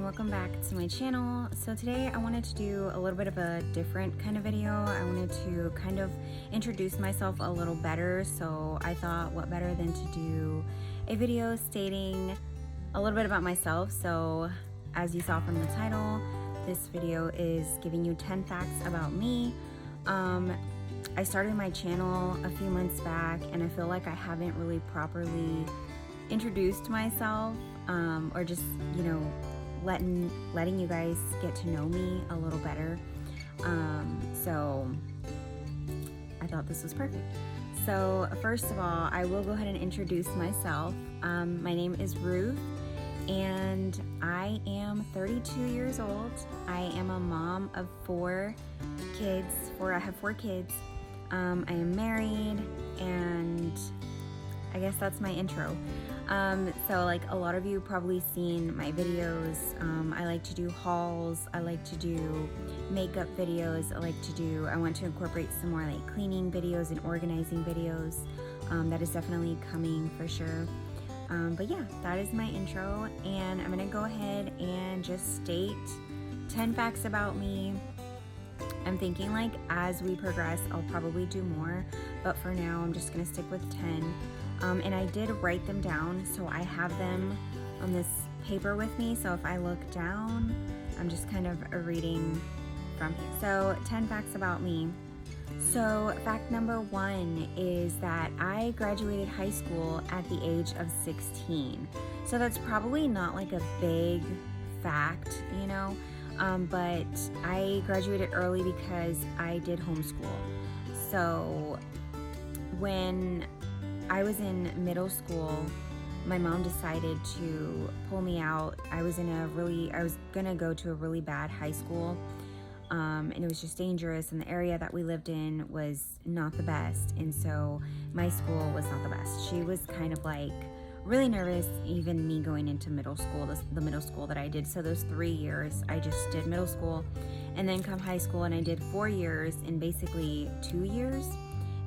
welcome back to my channel. So today I wanted to do a little bit of a different kind of video. I wanted to kind of introduce myself a little better, so I thought what better than to do a video stating a little bit about myself. So as you saw from the title, this video is giving you 10 facts about me. I started my channel a few months back and I feel like I haven't really properly introduced myself, or just, you know, letting you guys get to know me a little better. So I thought this was perfect. So first of all, I will go ahead and introduce myself. My name is Ruth and I am 32 years old. I am a mom of four kids. I have four kids. I am married, and I guess that's my intro. So like a lot of you probably seen my videos. I like to do hauls. I like to do makeup videos. I want to incorporate some more like cleaning videos and organizing videos. That is definitely coming for sure. But yeah, that is my intro, and I'm gonna go ahead and just state 10 facts about me. I'm thinking like as we progress, I'll probably do more, but for now I'm just gonna stick with 10. And I did write them down, so I have them on this paper with me. So if I look down, I'm just kind of reading from here. So 10 facts about me. So fact number 1 is that I graduated high school at the age of 16. So that's probably not like a big fact, you know, but I graduated early because I did homeschool. So when I was in middle school, my mom decided to pull me out. I was gonna go to a really bad high school, and it was just dangerous, and the area that we lived in was not the best, and so my school was not the best. She was kind of like really nervous, even me going into middle school, the middle school that I did. So those 3 years, I just did middle school, and then come high school, and I did 4 years in basically 2 years,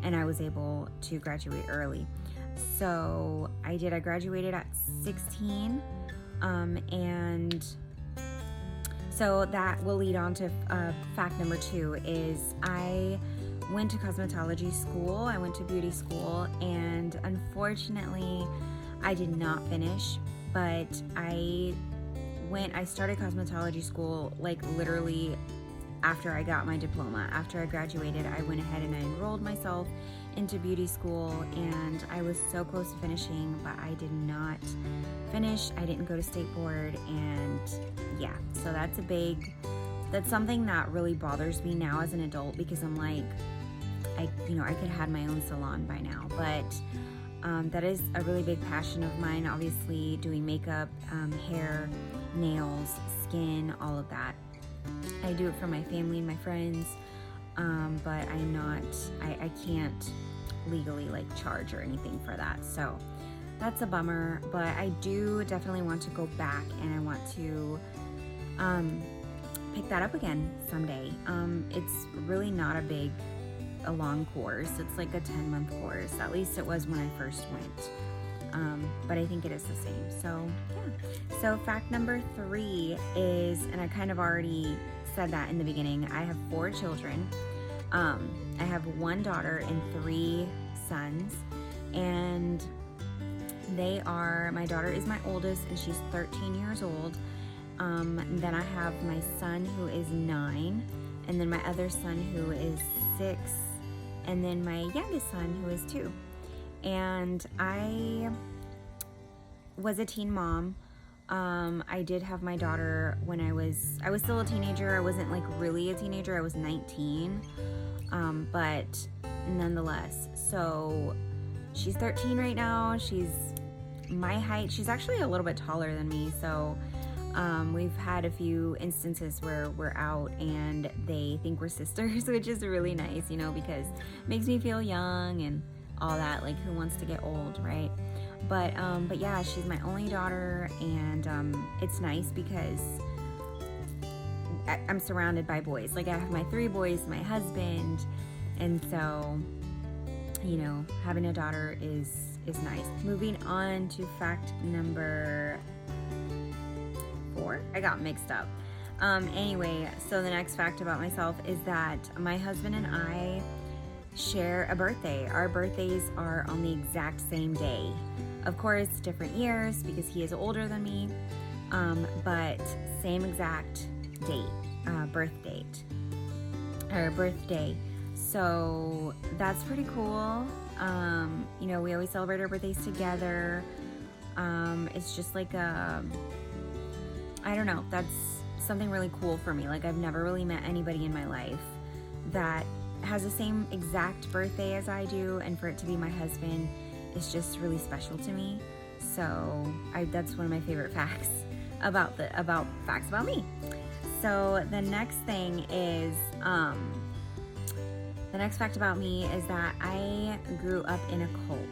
and I was able to graduate early. So I graduated at 16, and so that will lead on to fact number 2 is I went to cosmetology school. I went to beauty school, and unfortunately I did not finish, but I started cosmetology school like literally after I got my diploma. After I graduated, I went ahead and I enrolled myself into beauty school, and I was so close to finishing, but I did not finish. I didn't go to state board, and yeah, so that's something that really bothers me now as an adult, because I'm like, I could have had my own salon by now, but that is a really big passion of mine, obviously doing makeup, hair, nails, skin, all of that. I do it for my family and my friends, but I can't legally like charge or anything for that. So that's a bummer, but I do definitely want to go back, and I want to pick that up again someday. It's really not a long course. It's like a 10-month course. At least it was when I first went. But I think it is the same. So yeah. So fact number 3 is, and I kind of already said that in the beginning, I have 4 children. I have 1 daughter and 3 sons, and my daughter is my oldest, and she's 13 years old. Then I have my son who is 9, and then my other son who is 6, and then my youngest son who is 2. And I was a teen mom. I did have my daughter when I was still a teenager. I wasn't like really a teenager. I was 19, but nonetheless. So she's 13 right now. She's my height. She's actually a little bit taller than me. So we've had a few instances where we're out and they think we're sisters, which is really nice, because it makes me feel young and all that. Like, who wants to get old, right? But yeah, she's my only daughter, and it's nice because I'm surrounded by boys. Like, I have my 3 boys, my husband, and so, having a daughter is nice. Moving on to fact number 4. 4? I got mixed up. Anyway, so the next fact about myself is that my husband and I share a birthday. Our birthdays are on the exact same day. Of course, different years because he is older than me, but same exact date, birthday. So that's pretty cool. You know, we always celebrate our birthdays together. It's just like I don't know, that's something really cool for me. Like, I've never really met anybody in my life that has the same exact birthday as I do, and for it to be my husband is just really special to me. So that's one of my favorite facts about facts about me. So the next thing is the next fact about me is that I grew up in a cult.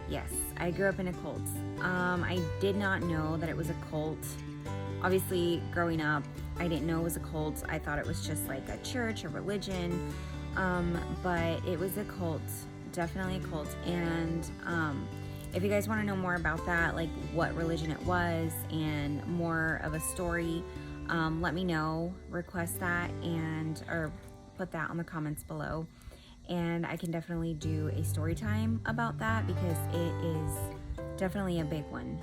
Yes, I grew up in a cult. I did not know that it was a cult. Obviously, growing up, I didn't know it was a cult. I thought it was just like a church, a religion, but it was a cult, definitely a cult. And if you guys want to know more about that, like what religion it was and more of a story, let me know, request that, or put that on the comments below, and I can definitely do a story time about that because it is definitely a big one.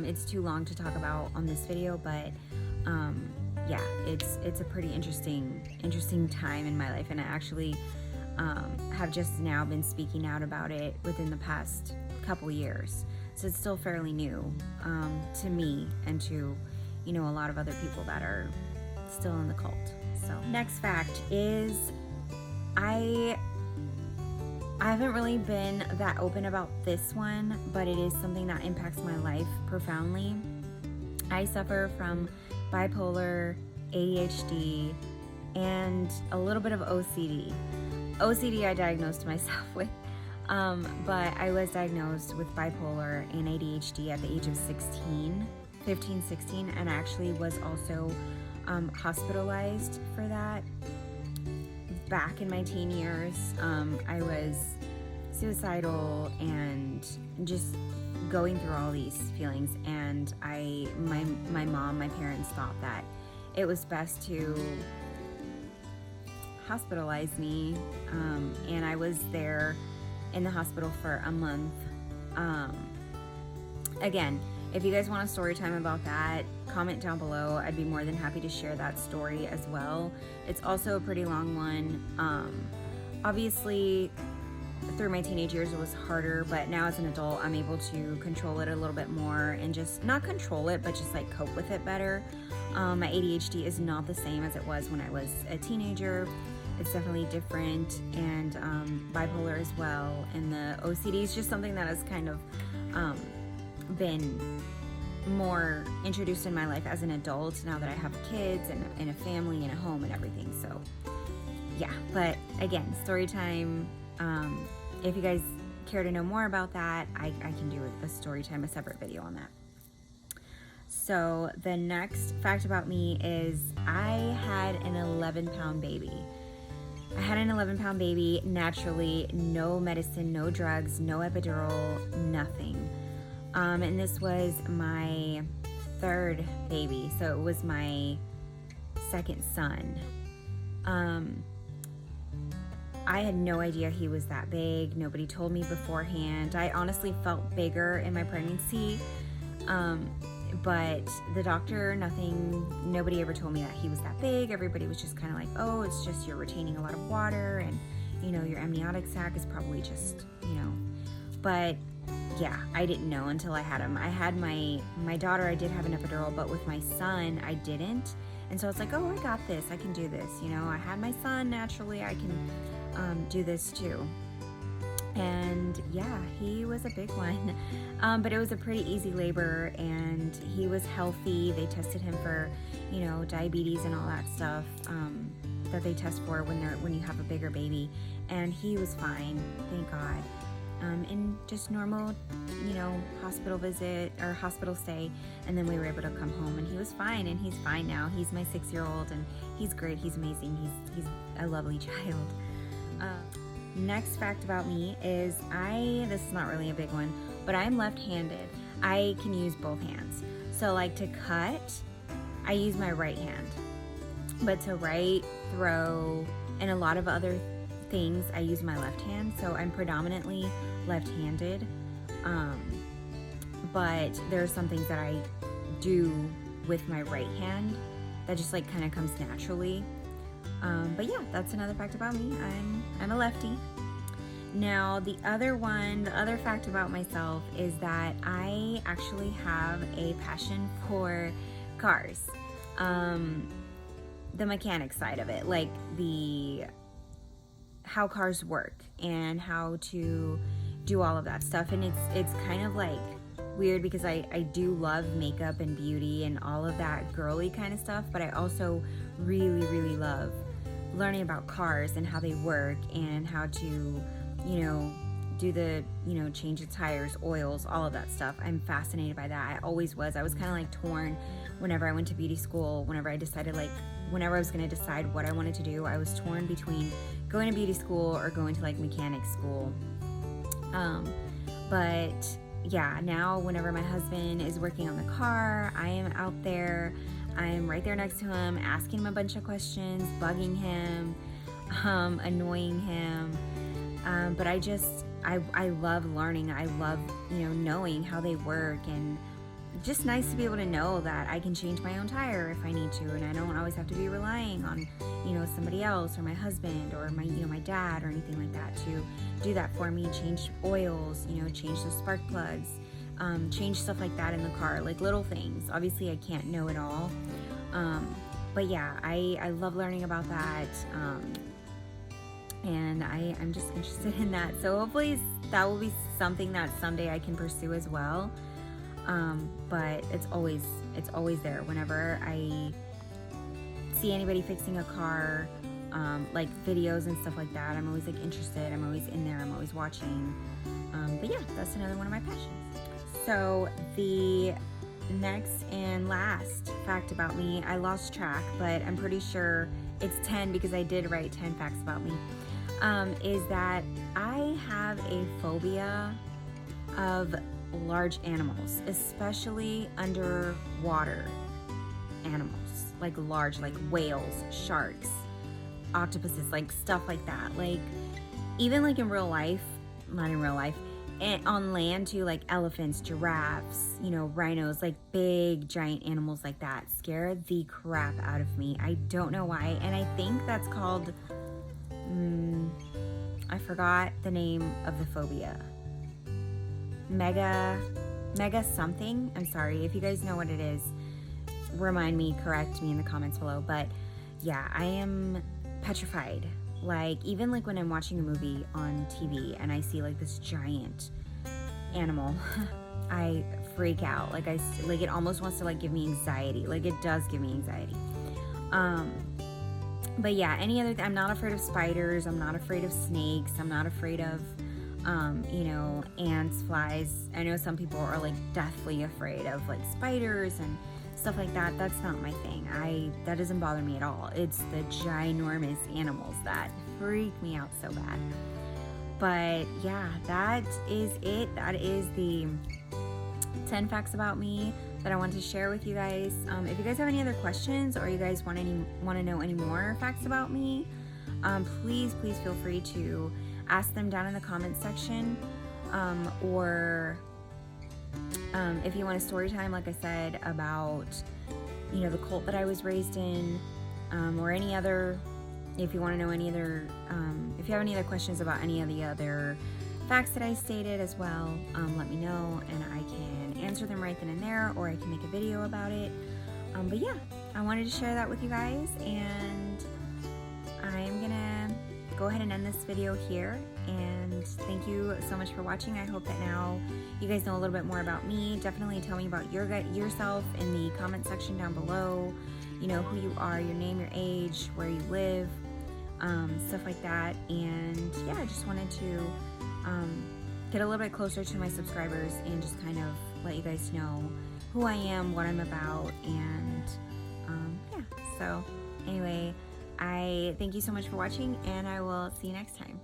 It's too long to talk about on this video, but yeah, it's a pretty interesting time in my life, and I actually have just now been speaking out about it within the past couple years, so it's still fairly new to me and to, you know, a lot of other people that are still in the cult. So next fact is I haven't really been that open about this one, but it is something that impacts my life profoundly. I suffer from bipolar, ADHD, and a little bit of OCD. OCD I diagnosed myself with, but I was diagnosed with bipolar and ADHD at the age of 15, 16, and actually was also hospitalized for that. Back in my teen years, I was suicidal and just going through all these feelings, and my parents thought that it was best to hospitalize me, and I was there in the hospital for a month. Again, if you guys want a story time about that, comment down below. I'd be more than happy to share that story as well. It's also a pretty long one. Obviously, through my teenage years, it was harder, but now as an adult, I'm able to control it a little bit more and just not control it, but just like cope with it better. My ADHD is not the same as it was when I was a teenager. It's definitely different, and bipolar as well. And the OCD is just something that has kind of been more introduced in my life as an adult now that I have kids and a family and a home and everything. So yeah, but again, story time. If you guys care to know more about that, I can do a story time, a separate video on that. So the next fact about me is I had an 11-pound baby. I had an 11-pound baby naturally, no medicine, no drugs, no epidural, nothing. And this was my third baby, so it was my second son. I had no idea he was that big. Nobody told me beforehand. I honestly felt bigger in my pregnancy, but the doctor, nobody ever told me that he was that big. Everybody was just kind of like, oh, it's just you're retaining a lot of water, and you know, your amniotic sac is probably just, you know, but yeah, I didn't know until I had him. I had my daughter, I did have an epidural, but with my son, I didn't. And so it's like, oh, I got this, I can do this. You know, I had my son naturally, I can do this too. And yeah, he was a big one, but it was a pretty easy labor, and he was healthy. They tested him for, you know, diabetes and all that stuff that they test for when you have a bigger baby, and he was fine, thank God. And just normal, you know, hospital visit or hospital stay, and then we were able to come home, and he was fine, and he's fine now. He's my 6-year-old, and he's great. He's amazing. He's a lovely child. Next fact about me is this is not really a big one, but I'm left-handed. I can use both hands. So like to cut, I use my right hand, but to write, throw, and a lot of other things, I use my left hand. So I'm predominantly left-handed, but there are some things that I do with my right hand that just like kind of comes naturally. But yeah, that's another fact about me. I'm a lefty. Now the other fact about myself is that I actually have a passion for cars. The mechanic side of it, like how cars work and how to do all of that stuff. And it's kind of like weird because I do love makeup and beauty and all of that girly kind of stuff, but I also really, really love learning about cars and how they work and how to, do the, change the tires, oils, all of that stuff. I'm fascinated by that. I always was. I was kind of like torn whenever I went to beauty school, whenever I was going to decide what I wanted to do. I was torn between going to beauty school or going to like mechanic school. But yeah, now whenever my husband is working on the car, I am out there. I'm right there next to him, asking him a bunch of questions, bugging him, annoying him. But I love learning. I love, knowing how they work, and just nice to be able to know that I can change my own tire if I need to, and I don't always have to be relying on, somebody else or my husband or my dad or anything like that to do that for me. Change oils, change the spark plugs, change stuff like that in the car, like little things. Obviously, I can't know it all, but yeah, I love learning about that. And I'm just interested in that. So hopefully that will be something that someday I can pursue as well. But it's always there. Whenever I see anybody fixing a car, like videos and stuff like that, I'm always like interested. I'm always in there. I'm always watching. But yeah, that's another one of my passions. So the next and last fact about me, I lost track, but I'm pretty sure it's 10 because I did write 10 facts about me. Is that I have a phobia of large animals, especially underwater animals, like large, like whales, sharks, octopuses, like stuff like that. Like even like in real life, not in real life, and on land too, like elephants, giraffes, rhinos, like big giant animals like that scare the crap out of me. I don't know why, and I think that's called I forgot the name of the phobia. Mega something. I'm sorry. If you guys know what it is, remind me, correct me in the comments below. But yeah, I am petrified. Like even like when I'm watching a movie on TV and I see like this giant animal, I freak out. Like it almost wants to like give me anxiety. Like it does give me anxiety. But yeah, I'm not afraid of spiders. I'm not afraid of snakes. I'm not afraid of, ants, flies. I know some people are like deathly afraid of like spiders and stuff like that. That's not my thing. That doesn't bother me at all. It's the ginormous animals that freak me out so bad. But yeah, that is it. That is the 10 facts about me that I want to share with you guys. If you guys have any other questions or you guys want to know any more facts about me, please feel free to ask them down in the comments section, or if you want a story time, like I said, about the cult that I was raised in, or any other, if you want to know any other, if you have any other questions about any of the other facts that I stated as well, let me know and I can answer them right then and there, or I can make a video about it. But yeah, I wanted to share that with you guys, and I'm gonna go ahead and end this video here, and thank you so much for watching. I hope that now you guys know a little bit more about me. Definitely tell me about yourself in the comment section down below. Who you are, your name, your age, where you live, stuff like that. And yeah, I just wanted to get a little bit closer to my subscribers and just kind of let you guys know who I am, what I'm about, and yeah. So anyway, I thank you so much for watching, and I will see you next time.